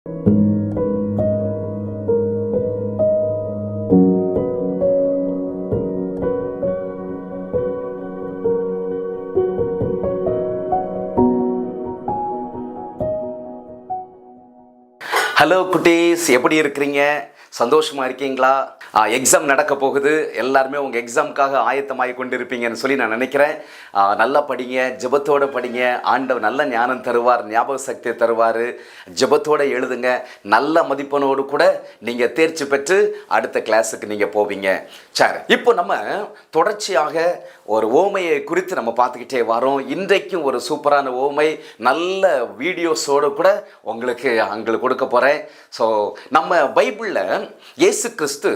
Hello குட்டீஸ், எப்படி இருக்கிறீங்க? சந்தோஷமாக இருக்கீங்களா? எக்ஸாம் நடக்க போகுது. எல்லாருமே உங்கள் எக்ஸாமுக்காக ஆயத்தமாகி கொண்டு இருப்பீங்கன்னு சொல்லி நான் நினைக்கிறேன். நல்லா படிங்க, ஜெபத்தோடு படிங்க. ஆண்டவர் நல்ல ஞானம் தருவார், ஞாபக சக்தியை தருவார். ஜெபத்தோடு எழுதுங்க. நல்ல மதிப்பெண்ணோடு கூட நீங்கள் தேர்ச்சி பெற்று அடுத்த கிளாஸுக்கு நீங்கள் போவீங்க. சரி, இப்போ நம்ம தொடர்ச்சியாக ஒரு ஓமையை குறித்து நம்ம பார்த்துக்கிட்டே வரோம். இன்றைக்கும் ஒரு சூப்பரான ஓமை, நல்ல வீடியோஸோடு கூட உங்களுக்கு கொடுக்க போகிறேன். ஸோ நம்ம பைபிளில் இயேசு கிறிஸ்து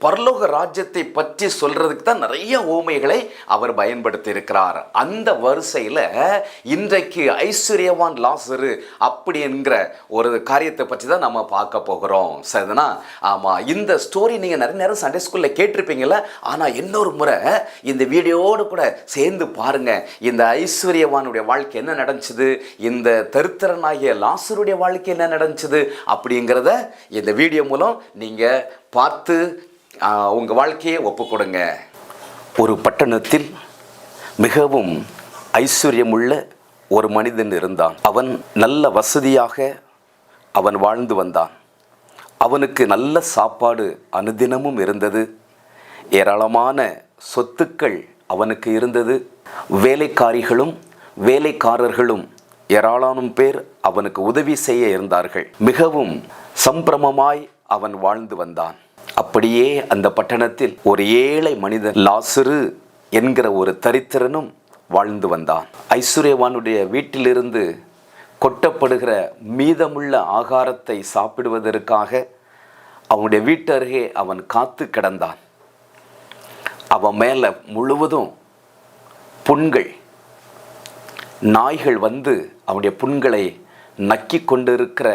பரலோக ராஜ்யத்தை பற்றி சொல்றதுக்கு தான் நிறைய ஓமைகளை அவர் பயன்படுத்தி இருக்கிறார். அந்த வரிசையில் இன்றைக்கு ஐஸ்வர்யவான் லாசரு அப்படி என்கிற ஒரு காரியத்தை பற்றி தான் நம்ம பார்க்க போகிறோம். சரிதானா? ஆமாம், இந்த ஸ்டோரி நீங்கள் நிறைய நேரம் சண்டே ஸ்கூலில் கேட்டிருப்பீங்கள. ஆனால் இன்னொரு முறை இந்த வீடியோடு கூட சேர்ந்து பாருங்க. இந்த ஐஸ்வர்யவானுடைய வாழ்க்கை என்ன நடந்துச்சுது, இந்த தரித்திரனாகிய லாசருடைய வாழ்க்கை என்ன நடந்துச்சுது அப்படிங்கிறத இந்த வீடியோ மூலம் நீங்கள் பார்த்து உங்கள் வாழ்க்கையை ஒப்பு கொடுங்க. ஒரு பட்டணத்தில் மிகவும் ஐஸ்வர்யமுள்ள ஒரு மனிதன் இருந்தான். அவன் நல்ல வசதியாக அவன் வாழ்ந்து வந்தான். அவனுக்கு நல்ல சாப்பாடு அனுதினமும் இருந்தது. ஏராளமான சொத்துக்கள் அவனுக்கு இருந்தது. வேலைக்காரிகளும் வேலைக்காரர்களும் ஏராளமான பேர் அவனுக்கு உதவி செய்ய இருந்தார்கள். மிகவும் சம்பிரமமாய் அவன் வாழ்ந்து வந்தான். அப்படியே அந்த பட்டணத்தில் ஒரு ஏழை மனிதன் லாசரு என்கிற ஒரு தரித்திரனும் வாழ்ந்து வந்தான். ஐஸ்வர்யவானுடைய வீட்டிலிருந்து கொட்டப்படுகிற மீதமுள்ள ஆகாரத்தை சாப்பிடுவதற்காக அவனுடைய வீட்டு அருகே அவன் காத்து கிடந்தான். அவன் மேலே முழுவதும் புண்கள், நாய்கள் வந்து அவனுடைய புண்களை நக்கி கொண்டிருக்கிற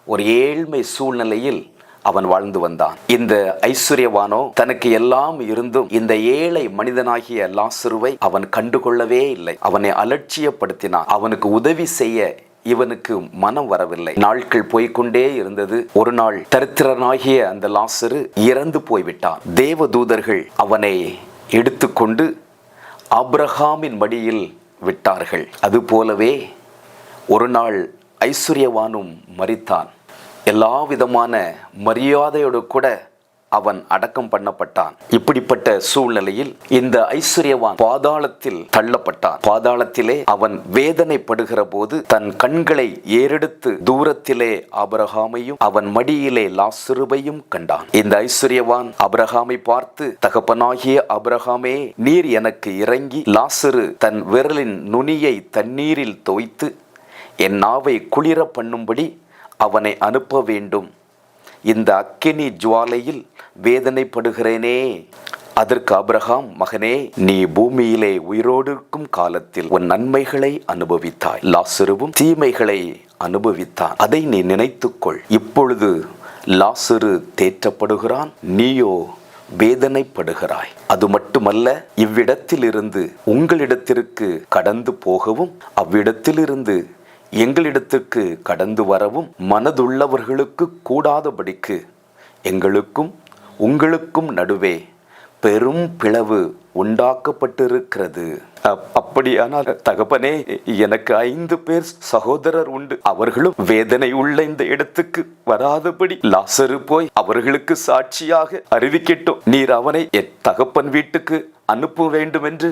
ஒரு ஏழ்மை சூழ்நிலையில் அவன் வாழ்ந்து வந்தான். இந்த ஐஸ்வர்யவானோ தனக்கு எல்லாம் இருந்தும் இந்த ஏழை மனிதனாகிய லாசருவை அவன் கண்டுகொள்ளவே இல்லை. அவனை அலட்சியப்படுத்தினான். அவனுக்கு உதவி செய்ய இவனுக்கு மனம் வரவில்லை. நாட்கள் போய்கொண்டே இருந்தது. ஒரு நாள் தரித்திரனாகிய அந்த லாசரு இறந்து போய்விட்டான். தேவதூதர்கள் அவனை எடுத்துக்கொண்டு ஆபிரகாமின் மடியில் விட்டார்கள். அதுபோலவே ஒரு நாள் ஐஸ்வர்யவானும் மரித்தான். எல்லா விதமான மரியாதையோடு கூட அவன் அடக்கம் பண்ணப்பட்டான். இப்படிப்பட்ட சூழ்நிலையில் இந்த ஐஸ்வர்யவான் பாதாளத்தில் தள்ளப்பட்டான். பாதாளத்திலே அவன் வேதனைப்படுகிற போது தன் கண்களை ஏறெடுத்து தூரத்திலே ஆபிரகாமையும் அவன் மடியிலே லாசருவையும் கண்டான். இந்த ஐஸ்வர்யவான் ஆபிரகாமை பார்த்து, தகப்பனாகிய ஆபிரகாமே, நீர் எனக்கு இறங்கி லாசரு தன் விரலின் நுனியை தண்ணீரில் தோய்த்து என் நாவை குளிர பண்ணும்படி அவனை அனுப்ப வேண்டும். இந்த அக்கினி ஜுவாலையில் வேதனைப்படுகிறேனே. அதற்கு ஆபிரகாம், மகனே, நீ பூமியிலே உயிரோடு இருக்கும் காலத்தில் உன் நன்மைகளை அனுபவித்தாய், லாசருவும் தீமைகளை அனுபவித்தான். அதை நீ நினைத்துக்கொள். இப்பொழுது லாசரு தேற்றப்படுகிறான், நீயோ வேதனைப்படுகிறாய். அது மட்டுமல்ல, இவ்விடத்திலிருந்து உங்களிடத்திற்கு கடந்து போகவும் அவ்விடத்திலிருந்து எங்களிடத்துக்கு கடந்து வரவும் மனதுள்ளவர்களுக்கு கூடாதபடிக்கு எங்களுக்கும் உங்களுக்கும் நடுவே பெரும் பிளவு உண்டாக்கப்பட்டிருக்கிறது. அப்படியானால் தகப்பனே, எனக்கு 5 பேர் சகோதரர் உண்டு. அவர்களும் வேதனை உள்ள இந்த இடத்துக்கு வராதபடி லாசரு போய் அவர்களுக்கு சாட்சியாக அறிவிக்கட்டும். நீர் அவனை என் தகப்பன் வீட்டுக்கு அனுப்ப வேண்டும் என்று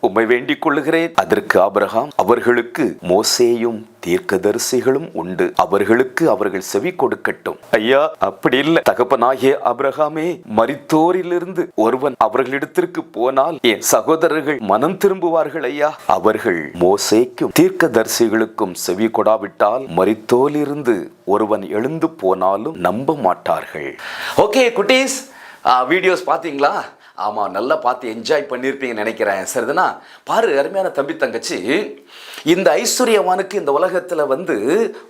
உம்மை வேண்டிக் கொள்ளுகிறேன். அதற்கு ஆபிரகாம், அவர்களுக்கு மோசேயும் தீர்க்கதரிசிகளும் உண்டு, அவர்களுக்கு அவர்கள் செவி கொடுக்கட்டும். ஐயா, அப்படி இல்லை தகப்பனாகிய ஆபிரகாமே, மரித்தோரிலிருந்து ஒருவன் அவர்களிடத்திற்கு போனால் என் சகோதரர்கள் மனம் திரும்புவார்கள் ஐயா. அவர்கள் மோசேக்கும் தீர்க்கதரிசிகளுக்கும் செவி கொடாவிட்டால் மரித்தோரிலிருந்து ஒருவன் எழுந்து போனாலும் நம்ப மாட்டார்கள். ஓகே குட்டீஸ், வீடியோஸ் பார்த்தீங்களா? ஆமாம், நல்லா பார்த்து என்ஜாய் பண்ணியிருப்பீங்கன்னு நினைக்கிறேன். சரிதானா? பாரு அருமையான தம்பி தங்கச்சி, இந்த ஐஸ்வர்யவானுக்கு இந்த உலகத்தில்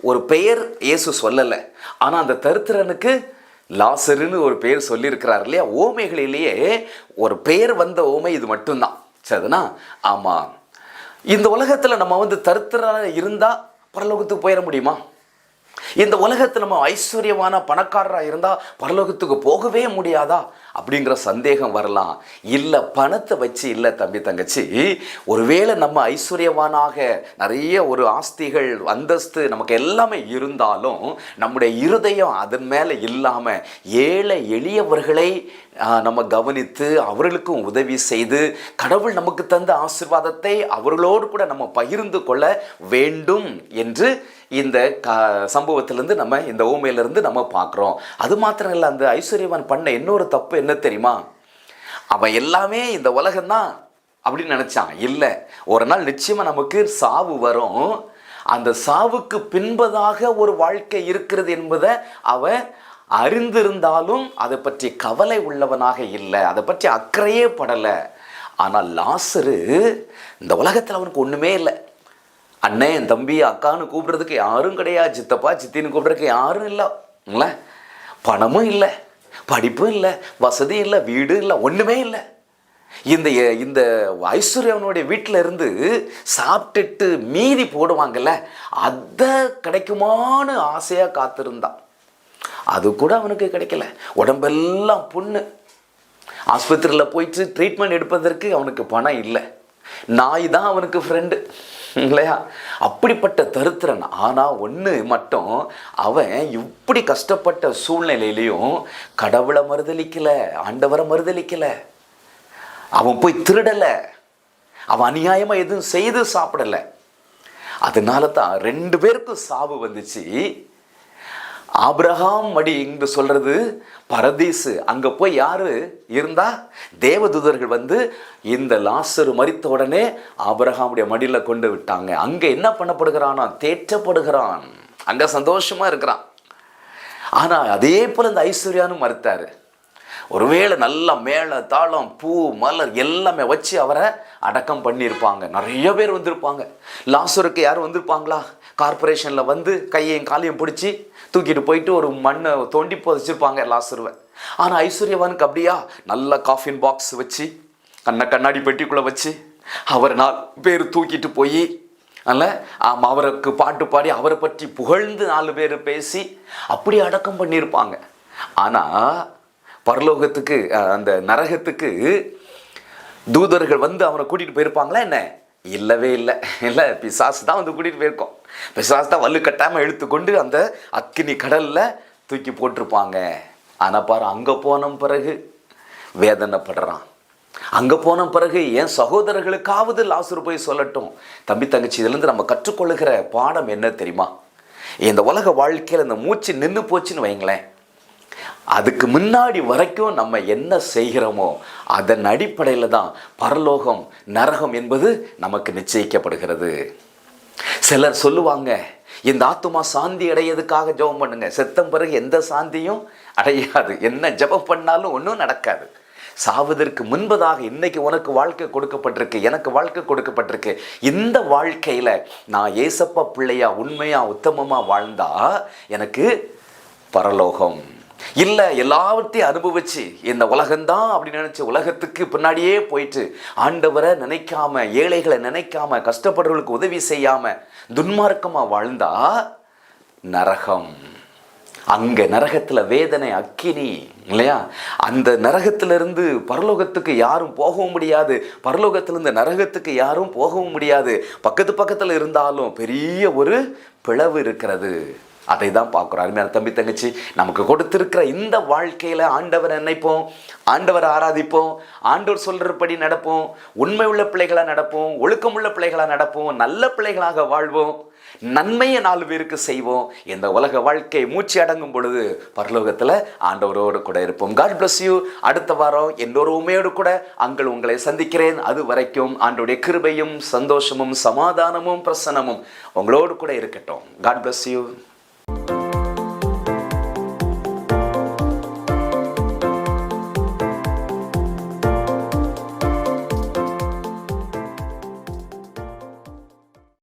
ஒரு பெயர் இயேசு சொல்லலை. ஆனால் அந்த தரித்திரனுக்கு லாசருன்னு ஒரு பெயர் சொல்லியிருக்கிறார் இல்லையா? ஓமைகளிலேயே ஒரு பெயர் வந்த ஓமை இது மட்டும்தான். சரிதானா? ஆமாம், இந்த உலகத்தில் நம்ம தரித்திரனாக இருந்தால் பரலோகத்துக்கு போயிட முடியுமா? இந்த உலகத்தில் நம்ம ஐஸ்வர்யமான பணக்காரராக இருந்தால் பரலோகத்துக்கு போகவே முடியாதா அப்படிங்கிற சந்தேகம் வரலாம். இல்லை, பணத்தை வச்சு இல்லை தம்பி தங்கச்சி, ஒருவேளை நம்ம ஐஸ்வர்யவானாக நிறைய ஒரு ஆஸ்திகள் அந்தஸ்து நமக்கு எல்லாமே இருந்தாலும் நம்முடைய இருதயம் அதன் மேலே இல்லாமல் ஏழை எளியவர்களை நம்ம கவனித்து அவர்களுக்கும் உதவி செய்து கடவுள் நமக்கு தந்த ஆசீர்வாதத்தை அவர்களோடு கூட நம்ம பகிர்ந்து கொள்ள வேண்டும் என்று இந்த சம்பவத்திலிருந்து நம்ம இந்த ஊமையிலிருந்து நம்ம பார்க்குறோம். அது மாத்திரம் இல்லை, அந்த ஐஸ்வர்யவான் பண்ண இன்னொரு தப்பு என்ன தெரியுமா? அவன் எல்லாமே இந்த உலகம்தான் அப்படின்னு நினச்சான். இல்லை, ஒரு நாள் நிச்சயமாக நமக்கு சாவு வரும். அந்த சாவுக்கு பின்பதாக ஒரு வாழ்க்கை இருக்கிறது என்பதை அவன் அறிந்திருந்தாலும் அதை பற்றி கவலை உள்ளவனாக இல்லை, அதை பற்றி அக்கறையே படலை. ஆனால் லாசரு இந்த உலகத்தில் அவனுக்கு ஒன்றுமே இல்லை. அண்ணன், என் தம்பி, அக்கான்னு கூப்பிட்றதுக்கு யாரும் கிடையாது, சித்தப்பா சித்தின்னு கூப்பிட்றதுக்கு யாரும் இல்லை, பணமும் இல்லை, படிப்பும் இல்லை, வசதியும் இல்லை, வீடு இல்லை, ஒன்றுமே இல்லை. இந்த ஐஸ்வர்யவனுடைய வீட்டில் இருந்து சாப்பிட்டுட்டு மீதி போடுவாங்கல்ல, அதை கிடைக்குமான்னு ஆசையாக காத்திருந்தான். அது கூட அவனுக்கு கிடைக்கல. உடம்பெல்லாம் புண்ணு. ஆஸ்பத்திரியில் போயிட்டு ட்ரீட்மெண்ட் எடுப்பதற்கு அவனுக்கு பணம் இல்லை. நாய் தான் அவனுக்கு ஃப்ரெண்டு இல்லையா? அப்படிப்பட்ட தரித்திரன். ஆனால் ஒன்று மட்டும், அவன் இப்படி கஷ்டப்பட்ட சூழ்நிலையிலையும் கடவுளை மறுதலிக்கலை, ஆண்டவரை மறுதலிக்கலை. அவன் போய் திருடலை, அவன் அநியாயமாக எதுவும் செய்து சாப்பிடலை. அதனால தான் 2 பேருக்கும் சாவு வந்துச்சு. ஆபிரகாம் மடி என்று சொல்றது பரதீசு. அங்கே போய் யாரு இருந்தா? தேவதூதர்கள் வந்து இந்த லாசரு மரித்த உடனே ஆபிரகாமுடைய மடியில் கொண்டு விட்டாங்க. அங்கே என்ன பண்ணப்படுகிறானா? தேற்றப்படுகிறான். அங்கே சந்தோஷமா இருக்கிறான். ஆனால் அதே போல இந்த ஐஸ்வர்யானும் மறுத்தாரு. ஒருவேளை நல்லா மேலே தாளம் பூ மலர் எல்லாமே வச்சு அவரை அடக்கம் பண்ணியிருப்பாங்க. நிறைய பேர் வந்திருப்பாங்க. லாசருக்கு யாரும் வந்திருப்பாங்களா? கார்பரேஷனில் வந்து கையையும் காலையும் பிடிச்சி தூக்கிட்டு போயிட்டு ஒரு மண்ணை தோண்டி புதைச்சிருப்பாங்க லாசருவை. ஆனால் ஐஸ்வர்யவானுக்கு அப்படியா? நல்ல காஃபின் பாக்ஸ் வச்சு கண்ணாடி பெட்டிக்குள்ளே வச்சு அவர் 4 பேர் தூக்கிட்டு போய் அவருக்கு பாட்டு பாடி அவரை பற்றி புகழ்ந்து 4 பேர் பேசி அப்படி அடக்கம் பண்ணியிருப்பாங்க. ஆனால் பரலோகத்துக்கு அந்த நரகத்துக்கு தூதர்கள் வந்து அவனை கூட்டிகிட்டு போயிருப்பாங்களா என்ன? இல்லவே இல்லை, பிசாசு தான் வந்து கூட்டிகிட்டு போயிருக்கோம். பிசாசு தான் வலு கட்டாமல் இழுத்துக்கொண்டு அந்த அக்கினி கடலில் தூக்கி போட்டிருப்பாங்க. ஆனால் பாரு, அங்கே போன பிறகு வேதனைப்படுறான். அங்கே போன பிறகு என் சகோதரர்களுக்காவது லாசரு போய் சொல்லட்டும். தம்பி தங்கச்சி, இதுலேருந்து நம்ம கற்றுக்கொள்ளுகிற பாடம் என்ன தெரியுமா? இந்த உலக வாழ்க்கையில் இந்த மூச்சு நின்று போச்சுன்னு வைங்களேன், அதுக்கு முன்னாடி வரைக்கும் நம்ம என்ன செய்கிறோமோ அதன் அடிப்படையில் தான் பரலோகம் நரகம் என்பது நமக்கு நிச்சயிக்கப்படுகிறது. சிலர் சொல்லுவாங்க, இந்த ஆத்துமா சாந்தி அடையதுக்காக ஜெபம் பண்ணுங்க. செத்தம் பிறகு எந்த சாந்தியும் அடையாது, என்ன ஜெபம் பண்ணாலும் ஒன்றும் நடக்காது. சாவதற்கு முன்பதாக இன்னைக்கு உனக்கு வாழ்க்கை கொடுக்கப்பட்டிருக்கு, எனக்கு வாழ்க்கை கொடுக்கப்பட்டிருக்கு. இந்த வாழ்க்கையில் நான் ஏசப்பா பிள்ளையா உண்மையா உத்தமமா வாழ்ந்தா எனக்கு பரலோகம். இல்லை, எல்லாவற்றையும் அனுபவிச்சு இந்த உலகம்தான் அப்படின்னு நினச்சி உலகத்துக்கு பின்னாடியே போயிட்டு ஆண்டவரை நினைக்காம, ஏழைகளை நினைக்காம, கஷ்டப்படுறவர்களுக்கு உதவி செய்யாம துன்மார்க்கமாக வாழ்ந்தா நரகம். அங்கே நரகத்தில் வேதனை, அக்கினி இல்லையா? அந்த நரகத்திலிருந்து பரலோகத்துக்கு யாரும் போகவும் முடியாது, பரலோகத்திலிருந்து நரகத்துக்கு யாரும் போகவும் முடியாது. பக்கத்தில் இருந்தாலும் பெரிய ஒரு பிளவு இருக்கிறது. அதை தான் பார்க்குறோம். அருமையான தம்பி தங்கச்சி, நமக்கு கொடுத்திருக்கிற இந்த வாழ்க்கையில் ஆண்டவரை நினைப்போம், ஆண்டவரை ஆராதிப்போம், ஆண்டவர் சொல்கிறபடி நடப்போம், உண்மை உள்ள பிள்ளைகளாக நடப்போம், ஒழுக்கமுள்ள பிள்ளைகளாக நடப்போம், நல்ல பிள்ளைகளாக வாழ்வோம், நன்மையை 4 பேருக்கு செய்வோம். இந்த உலக வாழ்க்கை மூச்சு அடங்கும் பொழுது பரலோகத்தில் ஆண்டவரோடு கூட இருப்போம். God bless you. அடுத்த வாரம் இன்னொரு உண்மையோடு கூட உங்களை சந்திக்கிறேன். அது வரைக்கும் ஆண்டவருடைய கிருபையும் சந்தோஷமும் சமாதானமும் பிரசன்னமும் உங்களோடு கூட இருக்கட்டும். God bless you.